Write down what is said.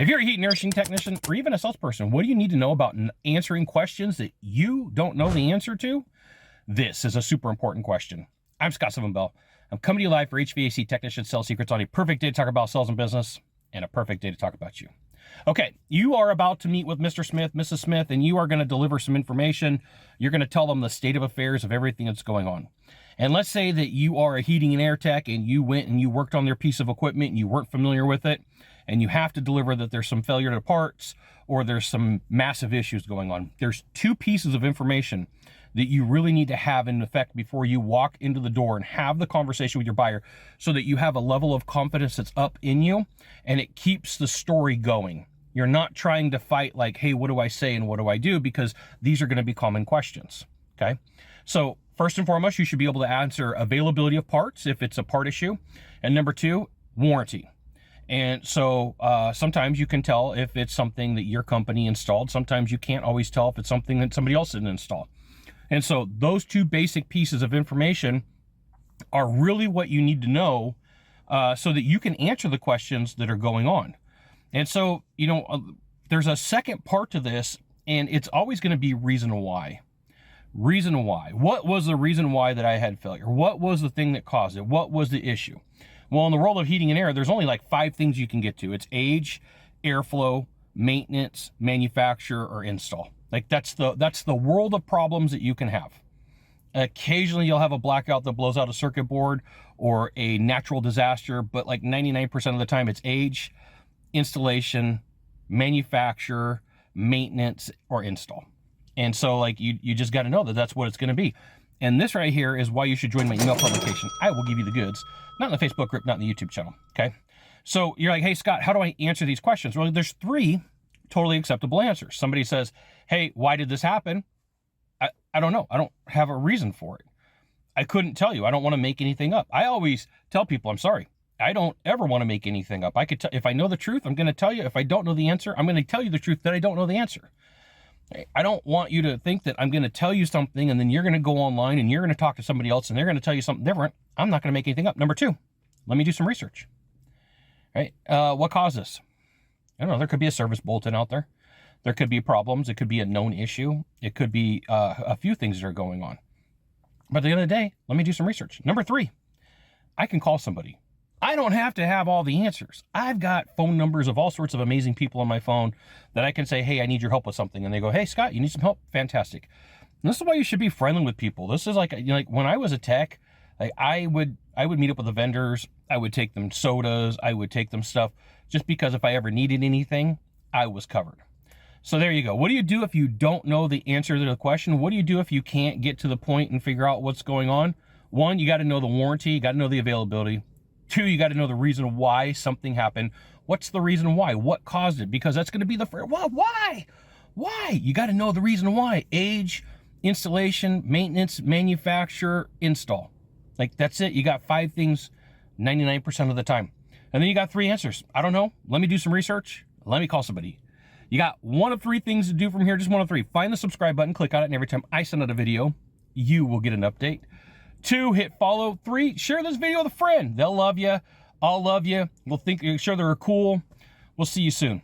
If you're a heat and air machine technician or even a salesperson, what do you need to know about answering questions that you don't know the answer to? This is a super important question. I'm Scott Sylvan Bell. I'm coming to you live for HVAC Technician Sales Secrets on a perfect day to talk about sales and business and a perfect day to talk about you. Okay, you are about to meet with Mr. Smith, Mrs. Smith, and you are going to deliver some information. You're going to tell them the state of affairs of everything that's going on. And let's say that you are a heating and air tech and you went and you worked on their piece of equipment and you weren't familiar with it, and you have to deliver that there's some failure to parts or there's some massive issues going on. There's two pieces of information that you really need to have in effect before you walk into the door and have the conversation with your buyer, so that you have a level of confidence that's up in you and it keeps the story going. You're not trying to fight like, hey, what do I say and what do I do? Because these are going to be common questions, okay? So first and foremost, you should be able to answer availability of parts if it's a part issue. And number two, warranty. And so sometimes you can tell if it's something that your company installed. Sometimes you can't always tell if it's something that somebody else didn't install. And so those two basic pieces of information are really what you need to know so that you can answer the questions that are going on. And so, you know, there's a second part to this, and it's always going to be reason why. Reason why. What was the reason why that I had failure? What was the thing that caused it? What was the issue? Well, in the world of heating and air, there's only like 5 things you can get to. It's age, airflow, maintenance, manufacturer, or install. Like that's the world of problems that you can have. Occasionally you'll have a blackout that blows out a circuit board or a natural disaster, but like 99% of the time it's age, installation, manufacturer, maintenance, or install. And so like you just got to know that that's what it's going to be. And this right here is why you should join my email publication. I will give you the goods, not in the Facebook group, not in the YouTube channel. Okay. So you're like, hey, Scott, how do I answer these questions? Well, there's 3 totally acceptable answers. Somebody says, hey, why did this happen? I don't know. I don't have a reason for it. I couldn't tell you. I don't want to make anything up. I always tell people, I'm sorry. I don't ever want to make anything up. I could if I know the truth, I'm going to tell you. If I don't know the answer, I'm going to tell you the truth that I don't know the answer. I don't want you to think that I'm going to tell you something and then you're going to go online and you're going to talk to somebody else and they're going to tell you something different. I'm not going to make anything up. Number 2, let me do some research. Right? What caused this? I don't know. There could be a service bulletin out there. There could be problems. It could be a known issue. It could be a few things that are going on. But at the end of the day, let me do some research. Number 3, I can call somebody. I don't have to have all the answers. I've got phone numbers of all sorts of amazing people on my phone that I can say, hey, I need your help with something. And they go, hey, Scott, you need some help? Fantastic. And this is why you should be friendly with people. This is like, you know, like when I was a tech, like I would meet up with the vendors. I would take them sodas. I would take them stuff just because if I ever needed anything, I was covered. So there you go. What do you do if you don't know the answer to the question? What do you do if you can't get to the point and figure out what's going on? 1, you got to know the warranty. You got to know the availability. 2, you got to know the reason why something happened. What's the reason why? What caused it? Because that's going to be the first. Well, why? Why? You got to know the reason why. Age, installation, maintenance, manufacturer, install. Like that's it. You got 5 things 99% of the time. And then you got 3 answers. I don't know. Let me do some research. Let me call somebody. You got 1 of 3 things to do from here, just 1 of 3. Find the subscribe button, click on it, and every time I send out a video, you will get an update. 2, hit follow. 3, share this video with a friend. They'll love you. I'll love you. We'll think, sure they're cool. We'll see you soon.